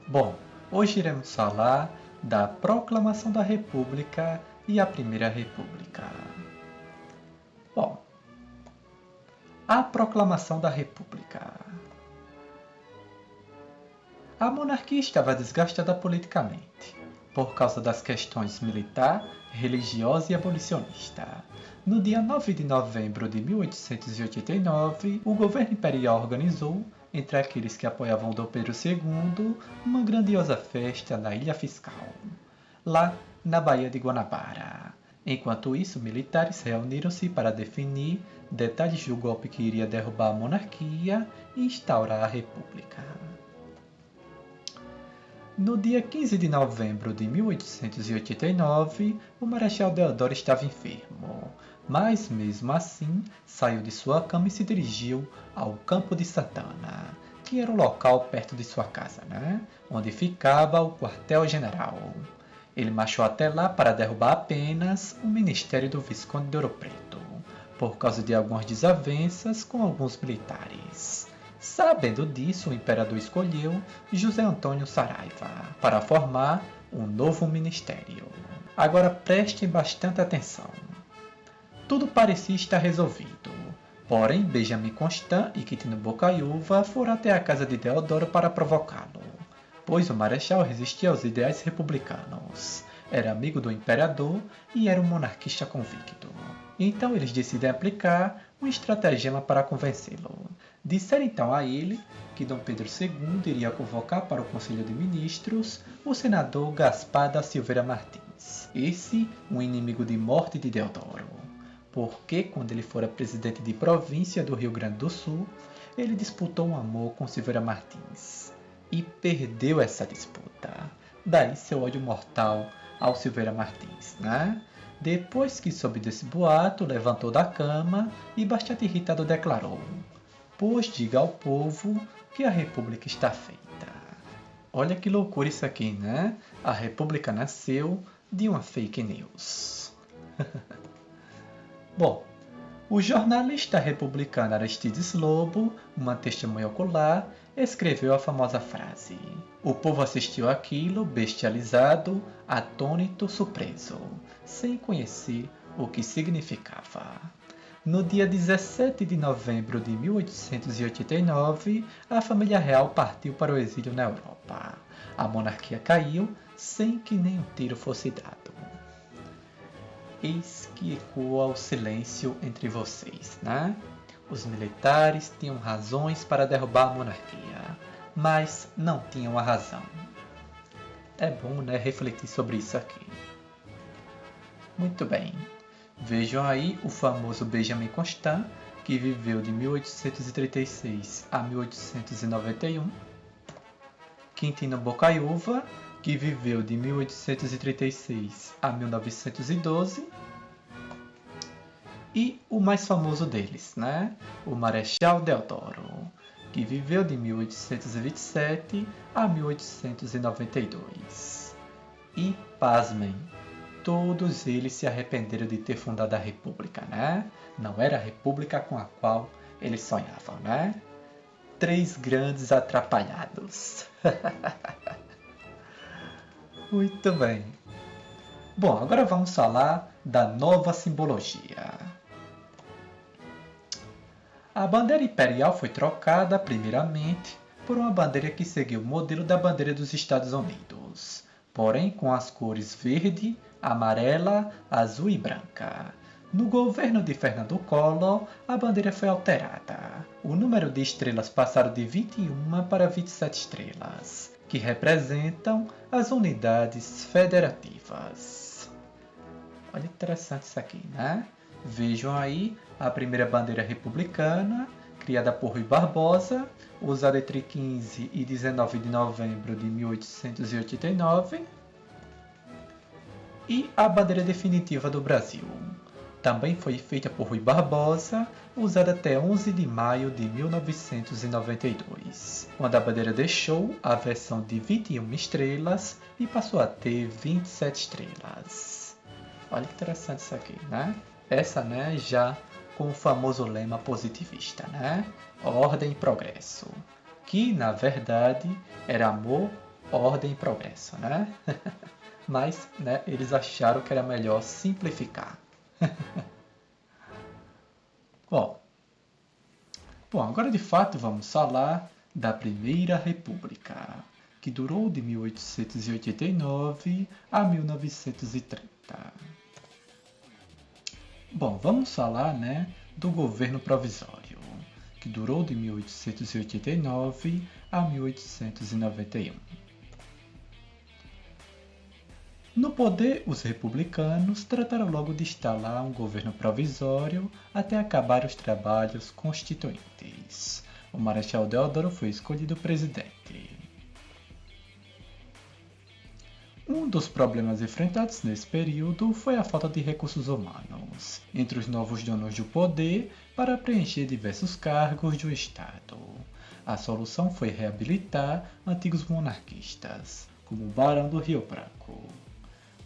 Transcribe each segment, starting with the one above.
Bom, hoje iremos falar da Proclamação da República e a Primeira República. Bom, a Proclamação da República. A monarquia estava desgastada politicamente, por causa das questões militar, religiosa e abolicionista. No dia 9 de novembro de 1889, o governo imperial organizou, entre aqueles que apoiavam Dom Pedro II, uma grandiosa festa na Ilha Fiscal, lá na Baía de Guanabara. Enquanto isso, militares reuniram-se para definir detalhes do golpe que iria derrubar a monarquia e instaurar a república. No dia 15 de novembro de 1889, o Marechal Deodoro estava enfermo, mas mesmo assim saiu de sua cama e se dirigiu ao Campo de Santana, que era o local perto de sua casa, onde ficava o quartel-general. Ele marchou até lá para derrubar apenas o ministério do Visconde de Ouro Preto, por causa de algumas desavenças com alguns militares. Sabendo disso, o imperador escolheu José Antônio Saraiva para formar um novo ministério. Agora prestem bastante atenção. Tudo parecia estar resolvido, porém Benjamin Constant e Quintino Bocaiúva foram até a casa de Deodoro para provocá-lo, pois o marechal resistia aos ideais republicanos, era amigo do imperador e era um monarquista convicto. Então eles decidem aplicar um estratagema para convencê-lo. Disseram então a ele que Dom Pedro II iria convocar para o Conselho de Ministros o senador Gaspar da Silveira Martins, esse um inimigo de morte de Deodoro, porque quando ele fora presidente de província do Rio Grande do Sul, ele disputou um amor com Silveira Martins e perdeu essa disputa. Daí seu ódio mortal ao Silveira Martins, Depois que soube desse boato, levantou da cama e bastante irritado declarou: "Pois diga ao povo que a república está feita." Olha que loucura isso aqui, A república nasceu de uma fake news. Bom, o jornalista republicano Aristides Lobo, uma testemunha ocular, escreveu a famosa frase: "O povo assistiu àquilo, bestializado, atônito, surpreso, sem conhecer o que significava." No dia 17 de novembro de 1889, a família real partiu para o exílio na Europa. A monarquia caiu sem que nenhum tiro fosse dado. Eis que ecoa o silêncio entre vocês, Os militares tinham razões para derrubar a monarquia, mas não tinham a razão. É bom, refletir sobre isso aqui. Muito bem. Vejam aí o famoso Benjamin Constant, que viveu de 1836 a 1891. Quintino Bocaiúva, que viveu de 1836 a 1912. E o mais famoso deles, o Marechal Deodoro, que viveu de 1827 a 1892. E, pasmem, todos eles se arrependeram de ter fundado a República, Não era a República com a qual eles sonhavam, Três grandes atrapalhados. Muito bem. Bom, agora vamos falar da nova simbologia. A bandeira imperial foi trocada, primeiramente, por uma bandeira que seguiu o modelo da bandeira dos Estados Unidos, porém com as cores verde, amarela, azul e branca. No governo de Fernando Collor, a bandeira foi alterada. O número de estrelas passaram de 21 para 27 estrelas, que representam as unidades federativas. Olha que interessante isso aqui, Vejam aí a primeira bandeira republicana, criada por Rui Barbosa, usada entre 15 e 19 de novembro de 1889. E a bandeira definitiva do Brasil. Também foi feita por Rui Barbosa, usada até 11 de maio de 1992, quando a bandeira deixou a versão de 21 estrelas e passou a ter 27 estrelas. Olha que interessante isso aqui, Essa, já com o famoso lema positivista, Ordem e progresso, que, na verdade, era amor, ordem e progresso, né? Mas, né, eles acharam que era melhor simplificar. Bom, agora de fato vamos falar da Primeira República, que durou de 1889 a 1930. Bom, vamos falar, né, do governo provisório, que durou de 1889 a 1891. No poder, os republicanos trataram logo de instalar um governo provisório até acabar os trabalhos constituintes. O Marechal Deodoro foi escolhido presidente. Um dos problemas enfrentados nesse período foi a falta de recursos humanos entre os novos donos do poder para preencher diversos cargos do Estado. A solução foi reabilitar antigos monarquistas, como o Barão do Rio Branco.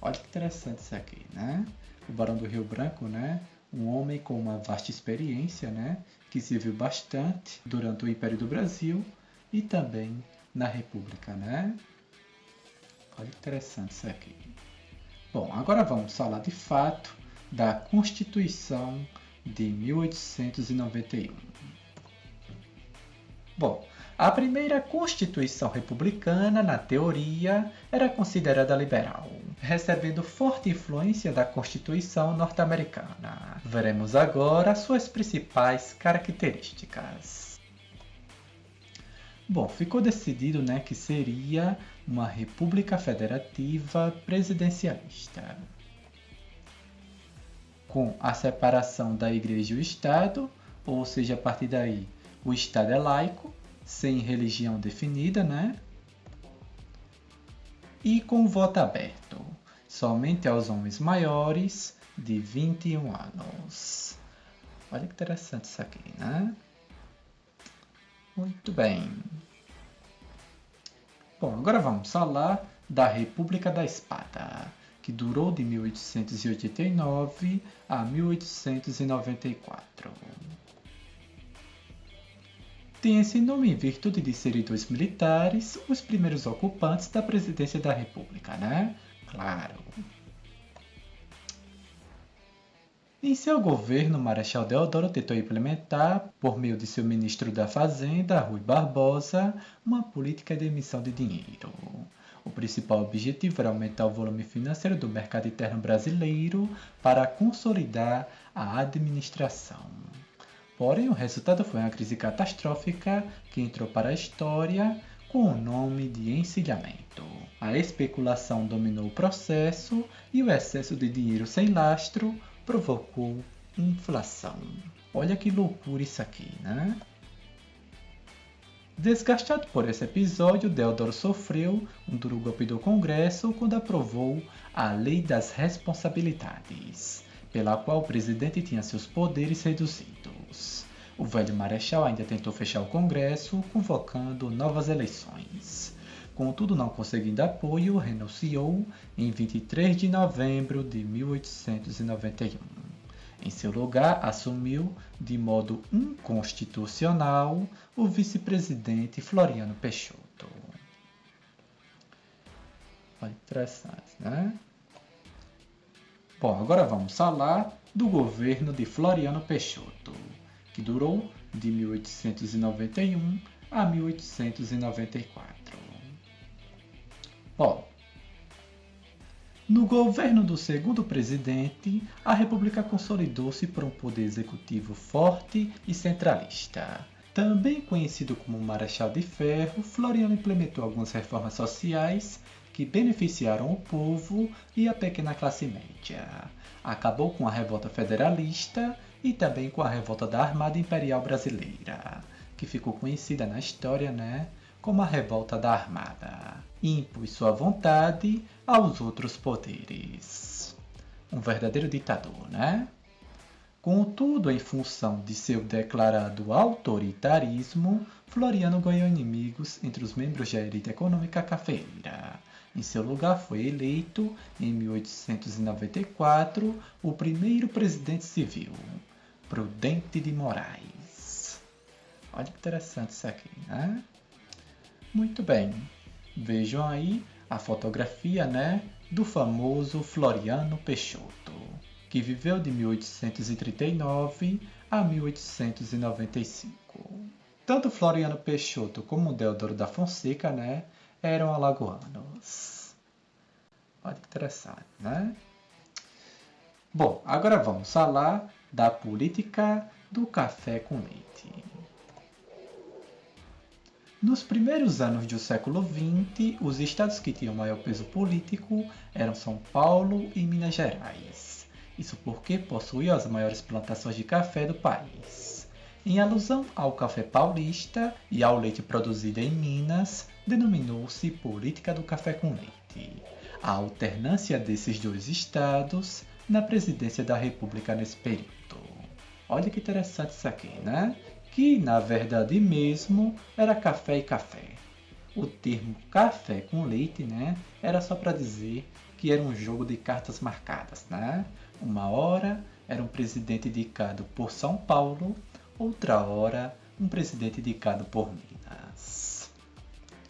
Olha que interessante isso aqui, né? O Barão do Rio Branco, né? Um homem com uma vasta experiência, né? Que serviu bastante durante o Império do Brasil e também na República, né? Olha que interessante isso aqui. Bom, agora vamos falar de fato da Constituição de 1891. Bom, a primeira Constituição republicana, na teoria, era considerada liberal, recebendo forte influência da Constituição norte-americana. Veremos agora suas principais características. Bom, ficou decidido, né, que seria uma república federativa presidencialista, com a separação da Igreja e o Estado, ou seja, a partir daí o Estado é laico, sem religião definida, né? E com voto aberto, somente aos homens maiores de 21 anos. Olha que interessante isso aqui, né? Muito bem. Bom, agora vamos falar da República da Espada, que durou de 1889 a 1894. Tem esse nome em virtude de serem dois militares, os primeiros ocupantes da presidência da República, né? Claro. Em seu governo, Marechal Deodoro tentou implementar, por meio de seu ministro da Fazenda, Rui Barbosa, uma política de emissão de dinheiro. O principal objetivo era aumentar o volume financeiro do mercado interno brasileiro para consolidar a administração. Porém, o resultado foi uma crise catastrófica que entrou para a história com o nome de encilhamento. A especulação dominou o processo e o excesso de dinheiro sem lastro provocou inflação. Olha que loucura isso aqui, né? Desgastado por esse episódio, Deodoro sofreu um duro golpe do Congresso quando aprovou a Lei das Responsabilidades, pela qual o presidente tinha seus poderes reduzidos. O velho marechal ainda tentou fechar o Congresso, convocando novas eleições. Contudo, não conseguindo apoio, renunciou em 23 de novembro de 1891. Em seu lugar, assumiu, de modo inconstitucional, o vice-presidente Floriano Peixoto. Olha, interessante, né? Bom, agora vamos falar do governo de Floriano Peixoto, que durou de 1891 a 1894. Bom, no governo do segundo presidente, a República consolidou-se por um poder executivo forte e centralista. Também conhecido como Marechal de Ferro, Floriano implementou algumas reformas sociais que beneficiaram o povo e a pequena classe média. Acabou com a revolta federalista e também com a revolta da Armada Imperial Brasileira, que ficou conhecida na história, né, como a Revolta da Armada. Impôs sua vontade aos outros poderes. Um verdadeiro ditador, né? Contudo, em função de seu declarado autoritarismo, Floriano ganhou inimigos entre os membros da elite econômica cafeeira. Em seu lugar foi eleito, em 1894, o primeiro presidente civil, Prudente de Moraes. Olha que interessante isso aqui, né? Muito bem. Vejam aí a fotografia, né, do famoso Floriano Peixoto, que viveu de 1839 a 1895. Tanto Floriano Peixoto como Deodoro da Fonseca, né, eram alagoanos. Olha que interessante, né? Bom, agora vamos falar da política do café com leite. Nos primeiros anos do século XX, os estados que tinham maior peso político eram São Paulo e Minas Gerais. Isso porque possuíam as maiores plantações de café do país. Em alusão ao café paulista e ao leite produzido em Minas, denominou-se Política do Café com Leite. A alternância desses dois estados na presidência da República nesse período. Olha que interessante isso aqui, né? Que na verdade mesmo era café e café. O termo café com leite, né, era só para dizer que era um jogo de cartas marcadas, né? Uma hora era um presidente indicado por São Paulo, outra hora um presidente indicado por Minas.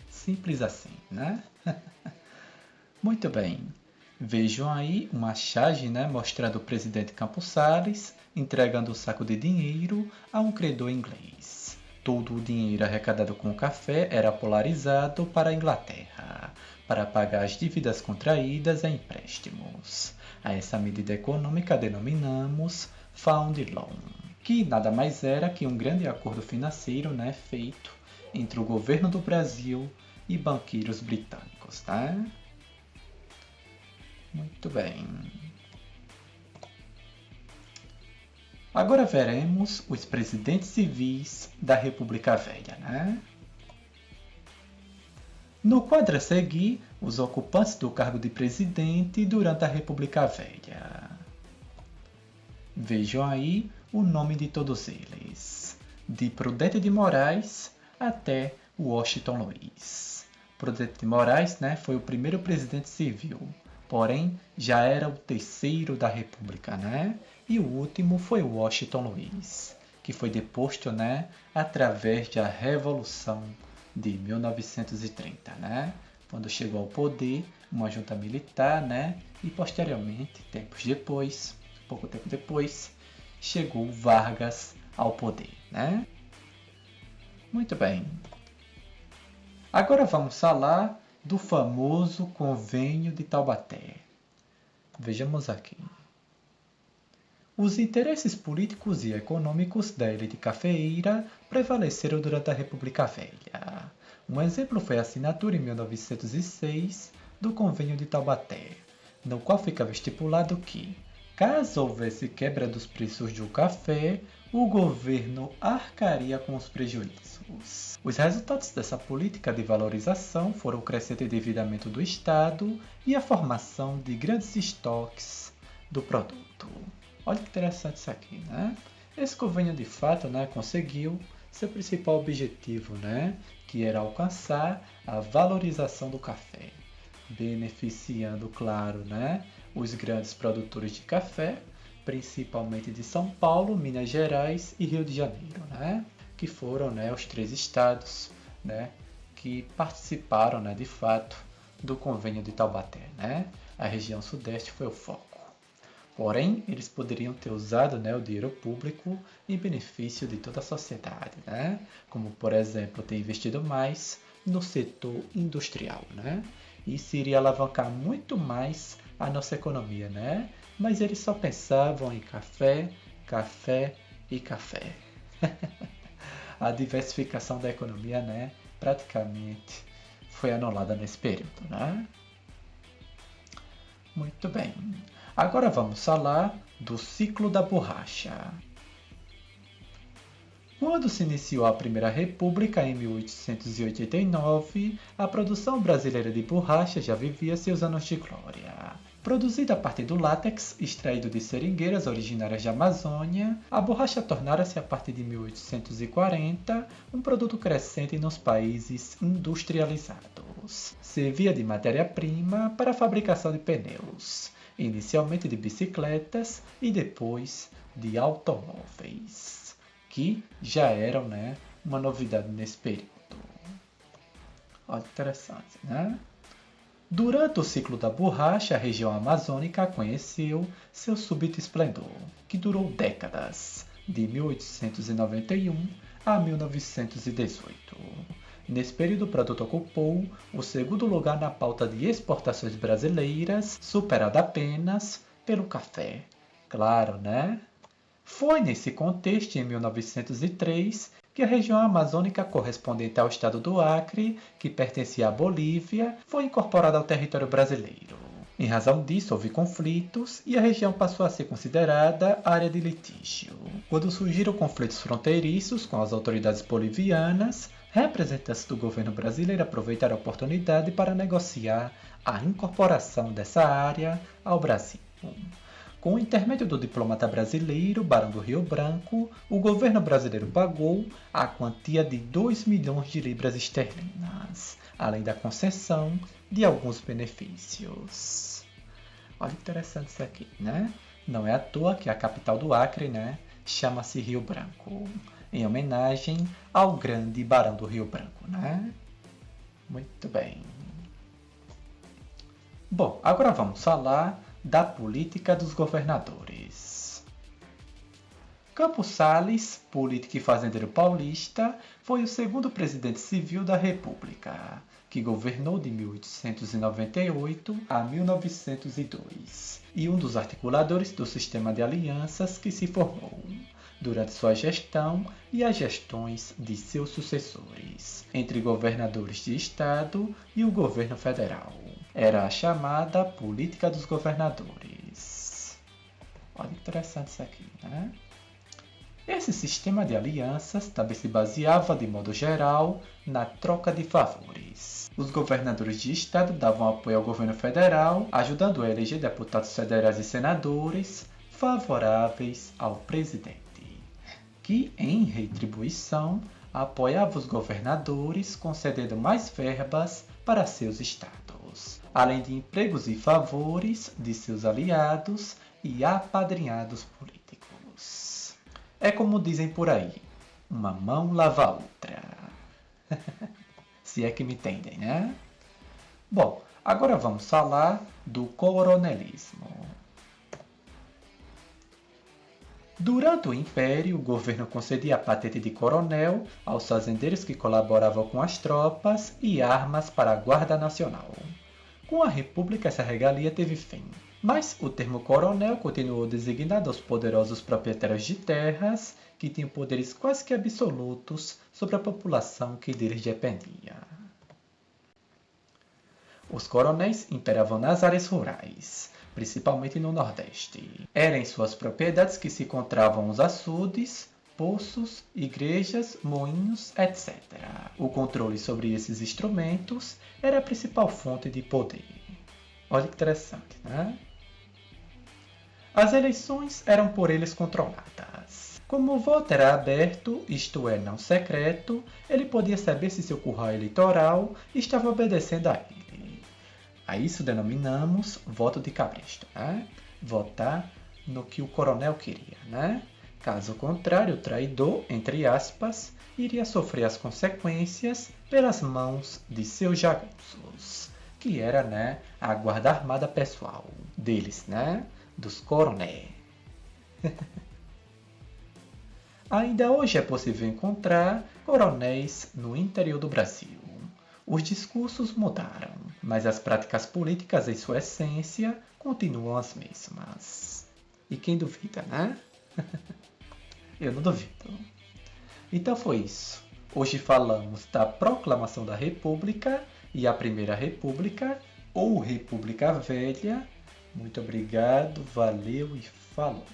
Simples assim, né? Muito bem. Vejam aí uma charge, né, mostrando o presidente Campos Salles entregando um saco de dinheiro a um credor inglês. Todo o dinheiro arrecadado com o café era polarizado para a Inglaterra, para pagar as dívidas contraídas em empréstimos. A essa medida econômica denominamos Fund Loan, que nada mais era que um grande acordo financeiro, né, feito entre o governo do Brasil e banqueiros britânicos, tá? Muito bem. Agora veremos os presidentes civis da República Velha, né? No quadro a seguir, os ocupantes do cargo de presidente durante a República Velha. Vejam aí o nome de todos eles, de Prudente de Moraes até Washington Luiz. Prudente de Moraes, né, foi o primeiro presidente civil, porém já era o terceiro da República, né? E o último foi Washington Luiz, que foi deposto, né, através da Revolução de 1930, né? Quando chegou ao poder uma junta militar, né? E posteriormente, pouco tempo depois, chegou Vargas ao poder, né? Muito bem. Agora vamos falar do famoso Convênio de Taubaté. Vejamos aqui. Os interesses políticos e econômicos da elite cafeeira prevaleceram durante a República Velha. Um exemplo foi a assinatura em 1906 do Convênio de Taubaté, no qual ficava estipulado que, caso houvesse quebra dos preços do café, o governo arcaria com os prejuízos. Os resultados dessa política de valorização foram o crescente endividamento do Estado e a formação de grandes estoques do produto. Olha que interessante isso aqui, né? Esse convênio, de fato, né, conseguiu seu principal objetivo, né, que era alcançar a valorização do café, beneficiando, claro, né, os grandes produtores de café, principalmente de São Paulo, Minas Gerais e Rio de Janeiro, né, que foram, né, os três estados, né, que participaram, né, de fato, do convênio de Taubaté, né? A região sudeste foi o foco. Porém, eles poderiam ter usado, né, o dinheiro público em benefício de toda a sociedade, né? Como, por exemplo, ter investido mais no setor industrial, né? Isso iria alavancar muito mais a nossa economia, né? Mas eles só pensavam em café, café e café. A diversificação da economia, né, praticamente foi anulada nesse período, né? Muito bem. Agora vamos falar do ciclo da borracha. Quando se iniciou a Primeira República, em 1889, a produção brasileira de borracha já vivia seus anos de glória. Produzida a partir do látex, extraído de seringueiras originárias da Amazônia, a borracha tornara-se, a partir de 1840, um produto crescente nos países industrializados. Servia de matéria-prima para a fabricação de pneus, inicialmente de bicicletas e depois de automóveis, que já eram, né, uma novidade nesse período. Olha, interessante, né? Durante o ciclo da borracha, a região amazônica conheceu seu súbito esplendor, que durou décadas, de 1891 a 1918. Nesse período, o produto ocupou o segundo lugar na pauta de exportações brasileiras, superado apenas pelo café. Claro, né? Foi nesse contexto, em 1903, que a região amazônica correspondente ao estado do Acre, que pertencia à Bolívia, foi incorporada ao território brasileiro. Em razão disso, houve conflitos e a região passou a ser considerada área de litígio. Quando surgiram conflitos fronteiriços com as autoridades bolivianas, representantes do governo brasileiro aproveitaram a oportunidade para negociar a incorporação dessa área ao Brasil. Com o intermédio do diplomata brasileiro, Barão do Rio Branco, o governo brasileiro pagou a quantia de 2 milhões de libras esterlinas, além da concessão de alguns benefícios. Olha que interessante isso aqui, né? Não é à toa que a capital do Acre, né, chama-se Rio Branco, em homenagem ao grande Barão do Rio Branco, né? Muito bem. Bom, agora vamos falar da política dos governadores. Campos Salles, político e fazendeiro paulista, foi o segundo presidente civil da República, que governou de 1898 a 1902, e um dos articuladores do sistema de alianças que se formou durante sua gestão e as gestões de seus sucessores, entre governadores de estado e o governo federal. Era a chamada política dos governadores. Olha que interessante isso aqui, né? Esse sistema de alianças também se baseava, de modo geral, na troca de favores. Os governadores de estado davam apoio ao governo federal, ajudando a eleger deputados federais e senadores favoráveis ao presidente, que, em retribuição, apoiava os governadores, concedendo mais verbas para seus estados, além de empregos e favores de seus aliados e apadrinhados políticos. É como dizem por aí, uma mão lava a outra. Se é que me entendem, né? Bom, agora vamos falar do coronelismo. Durante o Império, o governo concedia a patente de coronel aos fazendeiros que colaboravam com as tropas e armas para a Guarda Nacional. Com a República, essa regalia teve fim, mas o termo coronel continuou designado aos poderosos proprietários de terras, que tinham poderes quase que absolutos sobre a população que deles dependia. Os coronéis imperavam nas áreas rurais, principalmente no Nordeste. Era em suas propriedades que se encontravam os açudes, poços, igrejas, moinhos, etc. O controle sobre esses instrumentos era a principal fonte de poder. Olha que interessante, né? As eleições eram por eles controladas. Como o voto era aberto, isto é, não secreto, ele podia saber se seu curral eleitoral estava obedecendo a ele. A isso denominamos voto de cabresto, né? Votar no que o coronel queria, né? Caso contrário, o traidor, entre aspas, iria sofrer as consequências pelas mãos de seus jagunços, que era, né, a guarda armada pessoal deles, né? Dos coronéis. Ainda hoje é possível encontrar coronéis no interior do Brasil. Os discursos mudaram, mas as práticas políticas em sua essência continuam as mesmas. E quem duvida, né? Eu não duvido. Então foi isso. Hoje falamos da Proclamação da República e a Primeira República, ou República Velha. Muito obrigado, valeu e falou!